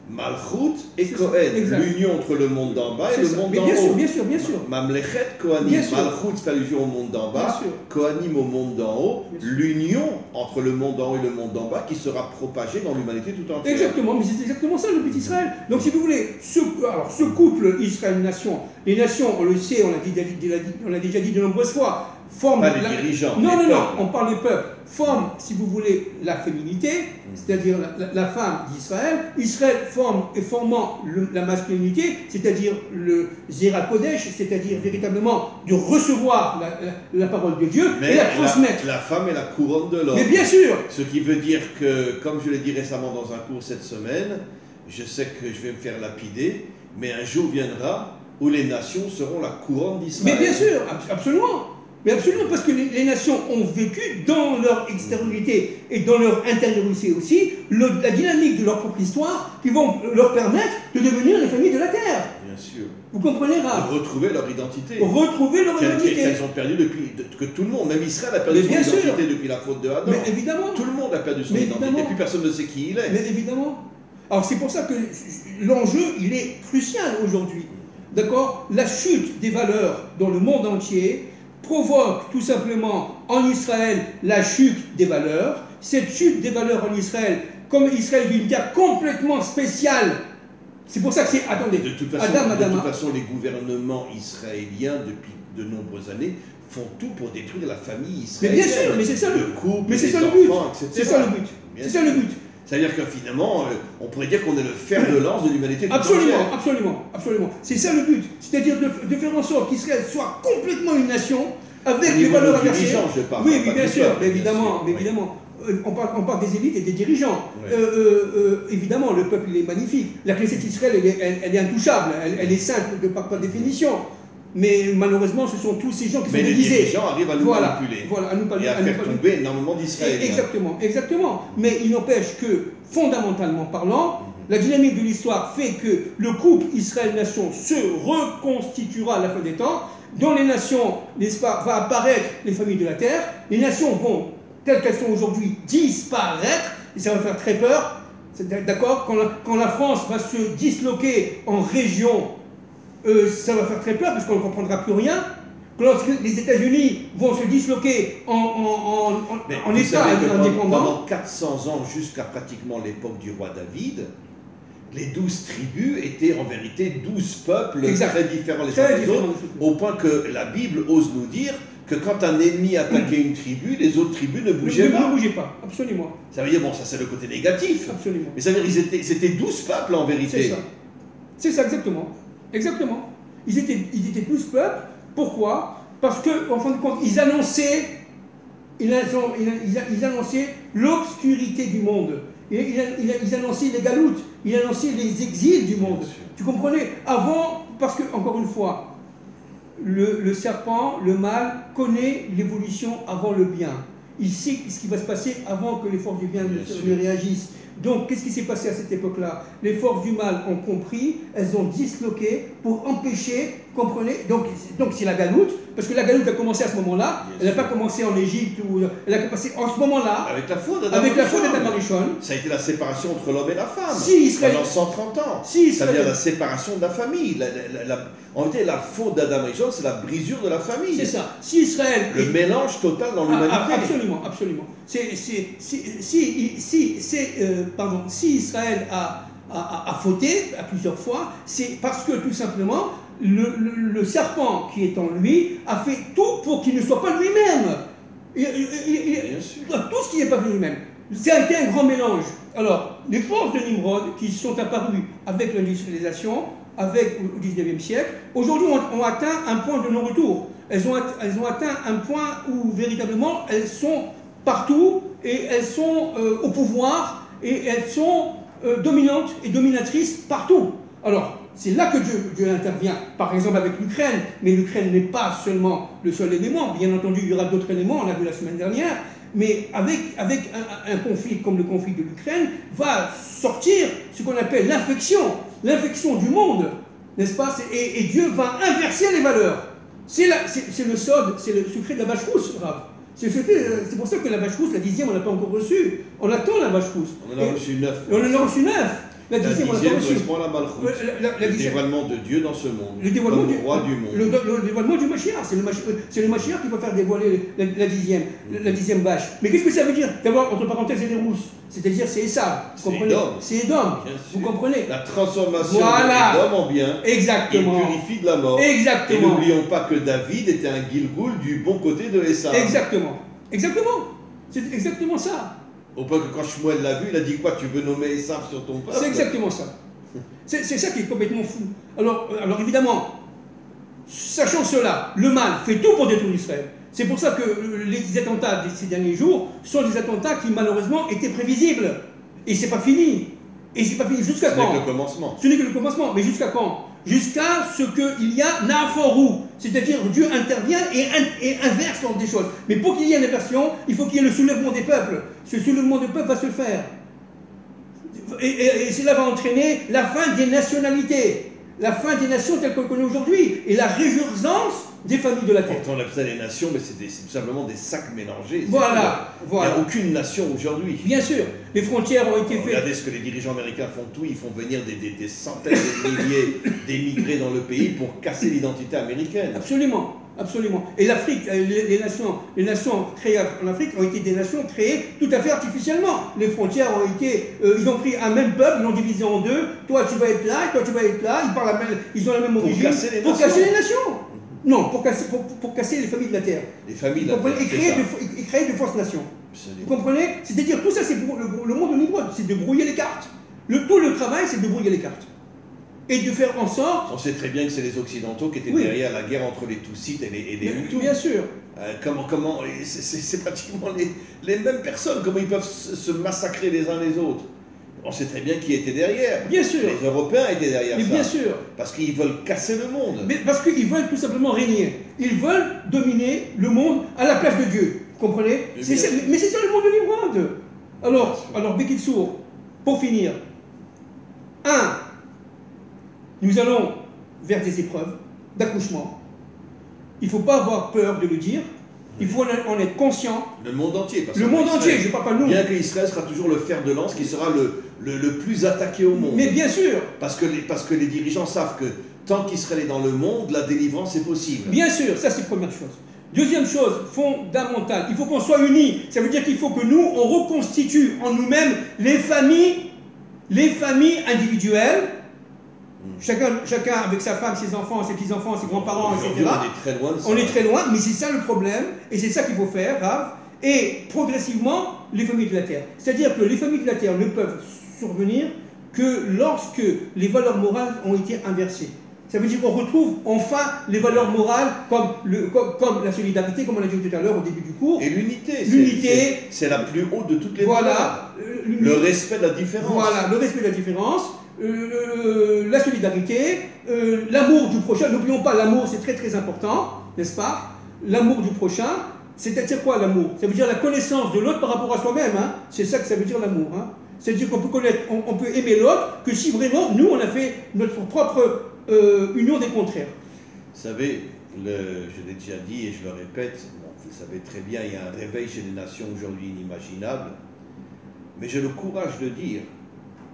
Malchut et Kohen, l'union entre le monde d'en bas et le monde d'en haut. Bien sûr. Mamlechet Kohanim, Malchut c'est allusion au monde d'en bas, Kohanim au monde d'en haut, l'union entre le monde d'en haut et le monde d'en bas qui sera propagée dans l'humanité tout entière. Exactement, mais c'est exactement ça le but d'Israël. Donc si vous voulez, ce couple Israël-nation, les nations, on le sait, on l'a déjà dit de nombreuses fois, forment... Pas les dirigeants. Non, on parle des peuples. Forme, si vous voulez, la féminité, c'est-à-dire la femme d'Israël. Israël formant la masculinité, c'est-à-dire le Zera Kodesh, c'est-à-dire véritablement de recevoir la parole de Dieu et la transmettre. La femme est la couronne de l'homme. Mais bien sûr. Ce qui veut dire que, comme je l'ai dit récemment dans un cours cette semaine, je sais que je vais me faire lapider, mais un jour viendra où les nations seront la couronne d'Israël. Mais bien sûr, absolument. Mais absolument, parce que les nations ont vécu dans leur extériorité et dans leur intériorité aussi la dynamique de leur propre histoire qui vont leur permettre de devenir les familles de la terre. Bien sûr. Vous comprenez, Rav? De retrouver leur identité. Retrouver leur identité. Qu'elles ont perdu depuis que tout le monde, même Israël a perdu son identité depuis la faute de Adam. Mais évidemment. Tout le monde a perdu son identité, puis personne ne sait qui il est. Mais évidemment. Alors c'est pour ça que l'enjeu, il est crucial aujourd'hui. D'accord? La chute des valeurs dans le monde entier provoque tout simplement en Israël la chute des valeurs. Cette chute des valeurs en Israël, comme Israël vit une terre complètement spéciale, c'est pour ça que c'est... Attendez, de toute façon, les gouvernements israéliens, depuis de nombreuses années, font tout pour détruire la famille israélienne. Mais bien sûr, mais c'est ça le couple, mais c'est ça les le but. enfants, etc. C'est ça le but. C'est ça le but. C'est-à-dire que finalement, on pourrait dire qu'on est le fer de lance de l'humanité. Absolument, absolument, absolument. C'est ça le but. C'est-à-dire de faire en sorte qu'Israël soit complètement une nation avec les valeurs inversées. Oui, bien sûr, évidemment, évidemment. On parle des élites et des dirigeants. Ouais. Évidemment, le peuple il est magnifique. La Knesset Israël, elle est intouchable. Elle est sainte par définition. Mais malheureusement, ce sont tous ces gens qui sont déguisés. Mais les dirigeants arrivent à nous manipuler. Voilà, et à faire tomber énormément d'Israéliens. Exactement, exactement. Mais il n'empêche que, fondamentalement parlant, la dynamique de l'histoire fait que le couple Israël-Nation se reconstituera à la fin des temps. Dans les nations, n'est-ce pas, va apparaître les familles de la terre. Les nations vont, telles qu'elles sont aujourd'hui, disparaître. Et ça va faire très peur. D'accord? Quand la France va se disloquer en régions, ça va faire très peur parce qu'on ne comprendra plus rien. Lorsque les États-Unis vont se disloquer en État indépendant. Pendant 400 ans, jusqu'à pratiquement l'époque du roi David, les 12 tribus étaient en vérité 12 peuples très différents les uns des autres, au point que la Bible ose nous dire que quand un ennemi attaquait une tribu, les autres tribus ne bougeaient pas. Ne bougeaient pas, absolument. Ça veut dire, bon, ça c'est le côté négatif. Absolument. Mais ça veut dire c'était 12 peuples en vérité. C'est ça. C'est ça, exactement. Exactement. Ils étaient 12 peuples. Pourquoi? Parce qu'en fin de compte, ils annonçaient l'obscurité du monde. Ils annonçaient les galoutes, ils annonçaient les exils du monde. Tu comprenais? Avant, parce que, encore une fois, le serpent, le mal, connaît l'évolution avant le bien. Il sait ce qui va se passer avant que les forces du bien ne réagissent. Donc, qu'est-ce qui s'est passé à cette époque-là? Les forces du mal ont compris, elles ont disloqué pour empêcher, comprenez? Donc c'est la galoute, parce que la galoute a commencé à ce moment-là, elle n'a pas commencé en Égypte, elle a commencé en ce moment-là, avec la faute d'Adam Arishon. Ça a été la séparation entre l'homme et la femme, pendant 130 ans. C'est-à-dire la séparation de la famille. En réalité, la faute d'Adam Arishon, c'est la brisure de la famille. C'est ça. Si Israël... Le mélange total dans l'humanité. Absolument, absolument. Si Israël a fauté à plusieurs fois, c'est parce que tout simplement le serpent qui est en lui a fait tout pour qu'il ne soit pas lui-même. Tout ce qui n'est pas lui-même. Ça a été un grand mélange. Alors, les forces de Nimrod qui sont apparues avec l'industrialisation, au XIXe siècle, aujourd'hui ont atteint un point de non-retour. Elles ont atteint un point où véritablement elles sont partout et elles sont au pouvoir et elles sont dominantes et dominatrices partout. Alors, c'est là que Dieu intervient, par exemple avec l'Ukraine, mais l'Ukraine n'est pas seulement le seul élément, bien entendu il y aura d'autres éléments, on l'a vu la semaine dernière, mais avec un conflit comme le conflit de l'Ukraine, va sortir ce qu'on appelle l'infection du monde, n'est-ce pas? Et Dieu va inverser les valeurs. C'est le sod, c'est le secret de la vache rousse, Rav. C'est pour ça que la vache rousse, la 10e, on n'a pas encore reçue. On attend la vache rousse. On en a reçu 9. On en a reçu 9. La 10e correspond à la Malchut. Le dévoilement de Dieu dans ce monde. Le dévoilement du roi du monde. Le dévoilement du Mashiach. C'est le Mashiach qui va faire dévoiler la 10e vache. Mais qu'est-ce que ça veut dire d'avoir, entre parenthèses, les rousse? C'est-à-dire, c'est Esav. C'est Édom. Vous comprenez? La transformation d'Édom en bien. Exactement. Il purifie de la mort. Exactement. Et n'oublions pas que David était un Gilgoul du bon côté de Esav. Exactement. Exactement. C'est exactement ça. Au point que quand Shmuel l'a vu, il a dit quoi? Tu veux nommer Esav sur ton peuple? C'est exactement ça. C'est ça qui est complètement fou. Alors évidemment, sachant cela, le mal fait tout pour détruire Israël. C'est pour ça que les attentats de ces derniers jours sont des attentats qui malheureusement étaient prévisibles. Et c'est pas fini. Et c'est pas fini. Jusqu'à quand? Ce n'est que le commencement. Ce n'est que le commencement. Mais jusqu'à quand? Jusqu'à ce qu'il y a Naforou. C'est-à-dire Dieu intervient et inverse l'ordre des choses. Mais pour qu'il y ait une inversion, il faut qu'il y ait le soulèvement des peuples. Ce soulèvement des peuples va se faire. Et cela va entraîner la fin des nationalités, la fin des nations telles qu'on le connaît aujourd'hui, et la résurgence des familles de la terre. Pourtant, on appelle ça les nations, mais c'est tout simplement des sacs mélangés. Voilà, voilà. Il n'y a aucune nation aujourd'hui. Bien sûr, les frontières ont été faites. Regardez ce que les dirigeants américains font tout, ils font venir des centaines de milliers d'émigrés dans le pays pour casser l'identité américaine. Absolument, absolument. Et l'Afrique, les nations créées en Afrique ont été des nations créées tout à fait artificiellement. Les frontières ont été, ils ont pris un même peuple, ils l'ont divisé en deux. Toi tu vas être là, toi tu vas être là. Ils ont la même origine. Pour casser les nations. Non, pour casser les familles de la terre. Les familles de la terre. Et créer de fausses nations. Absolument. Vous comprenez? C'est-à-dire tout ça, c'est pour le monde au niveau, c'est de brouiller les cartes. Tout le travail, c'est de brouiller les cartes. Et de faire en sorte... On sait très bien que c'est les Occidentaux qui étaient derrière la guerre entre les Tutsites et les Hutus. Bien sûr. C'est pratiquement les mêmes personnes. Comment ils peuvent se massacrer les uns les autres? On sait très bien qui était derrière. Bien sûr. Les Européens étaient derrière ça. Bien sûr. Parce qu'ils veulent casser le monde. Mais parce qu'ils veulent tout simplement régner. Ils veulent dominer le monde à la place de Dieu. Vous comprenez? Mais c'est ça le monde de l'Ibrande. Alors Bekitsour, pour finir. 1. Nous allons vers des épreuves d'accouchement. Il ne faut pas avoir peur de le dire. Il faut en être conscient. Le monde entier. Le monde entier, je ne parle pas de nous. Bien qu'Israël sera toujours le fer de lance qui sera le plus attaqué au monde. Mais bien sûr. Parce que les dirigeants savent que tant qu'Israël est dans le monde, la délivrance est possible. Bien sûr, ça c'est la première chose. Deuxième chose fondamentale, il faut qu'on soit unis. Ça veut dire qu'il faut que nous, on reconstitue en nous-mêmes les familles individuelles. Chacun avec sa femme, ses enfants, ses petits-enfants, ses grands-parents, etc. On est très loin de ça. On est très loin, mais c'est ça le problème, et c'est ça qu'il faut faire, Rav. Et progressivement, les familles de la terre. C'est-à-dire que les familles de la terre ne peuvent survenir que lorsque les valeurs morales ont été inversées. Ça veut dire qu'on retrouve enfin les valeurs morales comme la solidarité, comme on a dit tout à l'heure au début du cours. Et l'unité. L'unité. C'est la plus haute de toutes les valeurs. Le respect de la différence. Voilà, le respect de la différence. La solidarité, l'amour du prochain. N'oublions pas, l'amour c'est très très important, n'est-ce pas? L'amour du prochain, c'est-à-dire quoi l'amour? Ça veut dire la connaissance de l'autre par rapport à soi-même, hein? C'est ça que ça veut dire l'amour. Hein? C'est-à-dire qu'on peut connaître, on peut aimer l'autre que si vraiment nous on a fait notre propre union des contraires. Vous savez, je l'ai déjà dit et je le répète, bon, vous le savez très bien, il y a un réveil chez les nations aujourd'hui inimaginable, mais j'ai le courage de dire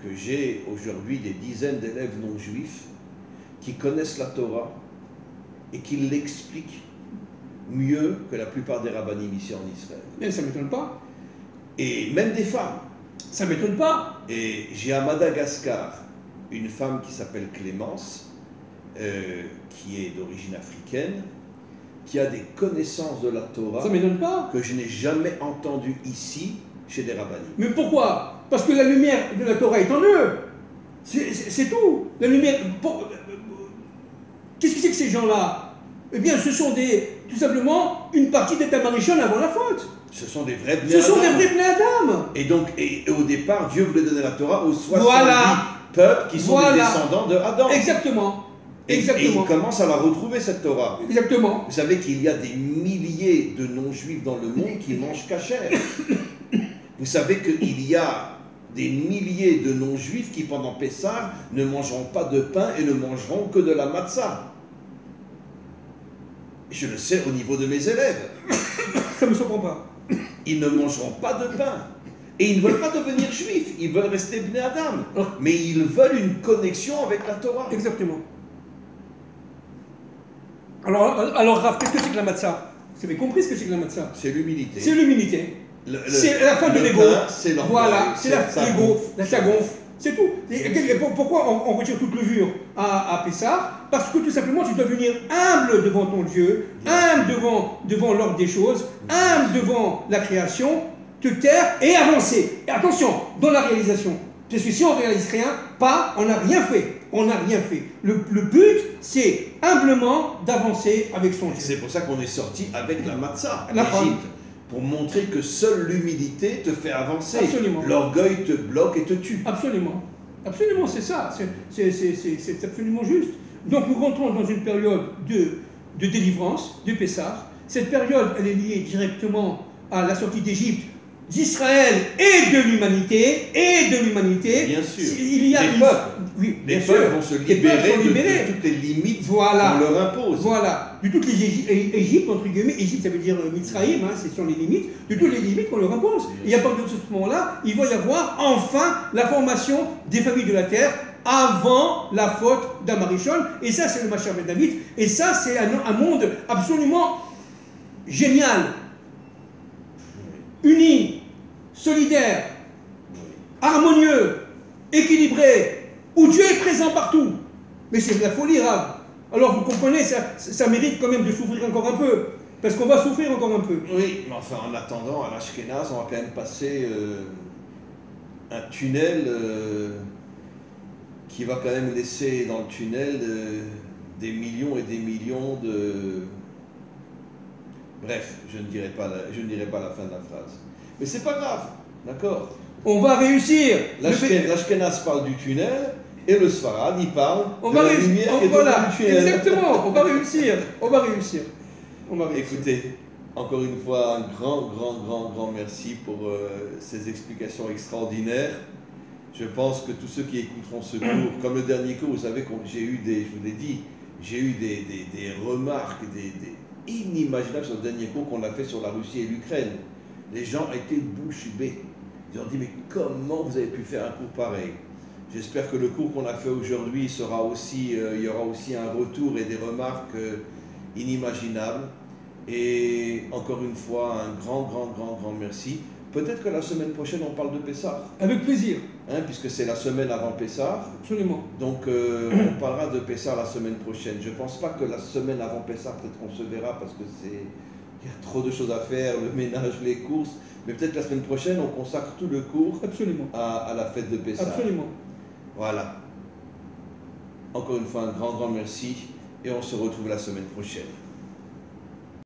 que j'ai aujourd'hui des dizaines d'élèves non juifs qui connaissent la Torah et qui l'expliquent mieux que la plupart des rabbinim ici en Israël. Mais ça ne m'étonne pas. Et même des femmes. Ça ne m'étonne pas. Et j'ai à Madagascar une femme qui s'appelle Clémence, qui est d'origine africaine, qui a des connaissances de la Torah. Ça ne m'étonne pas. Que je n'ai jamais entendues ici chez des rabbinim. Mais pourquoi? Parce que la lumière de la Torah est en eux. C'est tout. La lumière. Qu'est-ce que c'est que ces gens-là? Eh bien, ce sont tout simplement une partie des Tamarishon avant la faute. Ce sont des vrais Bnei Adam. Ce sont des vrais Bnei Adam. Et donc, au départ, Dieu voulait donner la Torah aux 70 peuples qui sont des descendants de Adam. Exactement. Et ils commencent à la retrouver, cette Torah. Exactement. Vous savez qu'il y a des milliers de non-juifs dans le monde qui mangent kasher. Vous savez qu'il y a des milliers de non-juifs qui, pendant Pessah, ne mangeront pas de pain et ne mangeront que de la matzah. Je le sais au niveau de mes élèves. Ça ne me surprend pas. Ils ne mangeront pas de pain. Et ils ne veulent pas devenir juifs. Ils veulent rester Bnei Adam. Mais ils veulent une connexion avec la Torah. Exactement. Alors Raph, qu'est-ce que c'est que la matzah? Vous avez compris ce que c'est que la matzah? C'est l'humilité. C'est l'humilité. C'est la fin de l'ego. C'est l'orgueil. Voilà, c'est l'ego, ça gonfle. C'est tout. Et pourquoi on retire toute levure à Pessah? Parce que tout simplement, tu dois devenir humble devant ton Dieu, humble devant l'ordre des choses, humble devant la création, te taire et avancer. Et attention, dans la réalisation. Parce que si on ne réalise rien, on n'a rien fait. On n'a rien fait. Le but, c'est humblement d'avancer avec son Dieu. C'est pour ça qu'on est sorti avec la matzah d'Égypte. Pour montrer que seule l'humilité te fait avancer. Absolument. L'orgueil te bloque et te tue. Absolument. Absolument, c'est ça. C'est absolument juste. Donc nous rentrons dans une période de délivrance, de Pessah. Cette période, elle est liée directement à la sortie d'Égypte, d'Israël et de l'humanité, Bien sûr. Il y a les peuples, oui, les bien peuples sûr. vont se Les peuples sont libérer de toutes les limites voilà. qu'on leur impose. Voilà, de toutes les Égypte, entre guillemets, Égypte ça veut dire Mitzraïm, hein, c'est sur les limites, de toutes les limites qu'on leur impose. Et à partir de ce moment-là, il va y avoir enfin la formation des familles de la terre avant la faute d'Amarishon. Et ça, c'est le Mashiach ben David. Et ça, c'est un monde absolument génial, uni, solidaire, harmonieux, équilibré, où Dieu est présent partout. Mais c'est de la folie, Rav. Alors vous comprenez, ça mérite quand même de souffrir encore un peu. Parce qu'on va souffrir encore un peu. Oui, mais enfin en attendant, à l'Ashkenaz, on va quand même passer un tunnel qui va quand même laisser dans le tunnel des millions et des millions de... Bref, je ne dirai pas la fin de la phrase. Mais c'est pas grave, d'accord? On va réussir. L'Ashkenaz parle du tunnel et le Sfarad, il parle de la lumière qui est voilà, au tunnel. exactement, on va réussir. Écoutez, encore une fois, un grand merci pour ces explications extraordinaires. Je pense que tous ceux qui écouteront ce cours, comme le dernier cours, vous savez, j'ai eu des remarques, des inimaginables sur le dernier cours qu'on a fait sur la Russie et l'Ukraine. Les gens étaient bouche bée. Ils ont dit, mais comment vous avez pu faire un cours pareil? J'espère que le cours qu'on a fait aujourd'hui sera aussi, il y aura aussi un retour et des remarques inimaginables. Et encore une fois, un grand merci. Peut-être que la semaine prochaine, on parle de Pessah. Avec plaisir. Hein, puisque c'est la semaine avant Pessah. Absolument. Donc, on parlera de Pessah la semaine prochaine. Je ne pense pas que la semaine avant Pessah, peut-être qu'on se verra parce que il y a trop de choses à faire, le ménage, les courses. Mais peut-être la semaine prochaine, on consacre tout le cours à la fête de Pessah. Absolument. Voilà. Encore une fois, un grand merci. Et on se retrouve la semaine prochaine.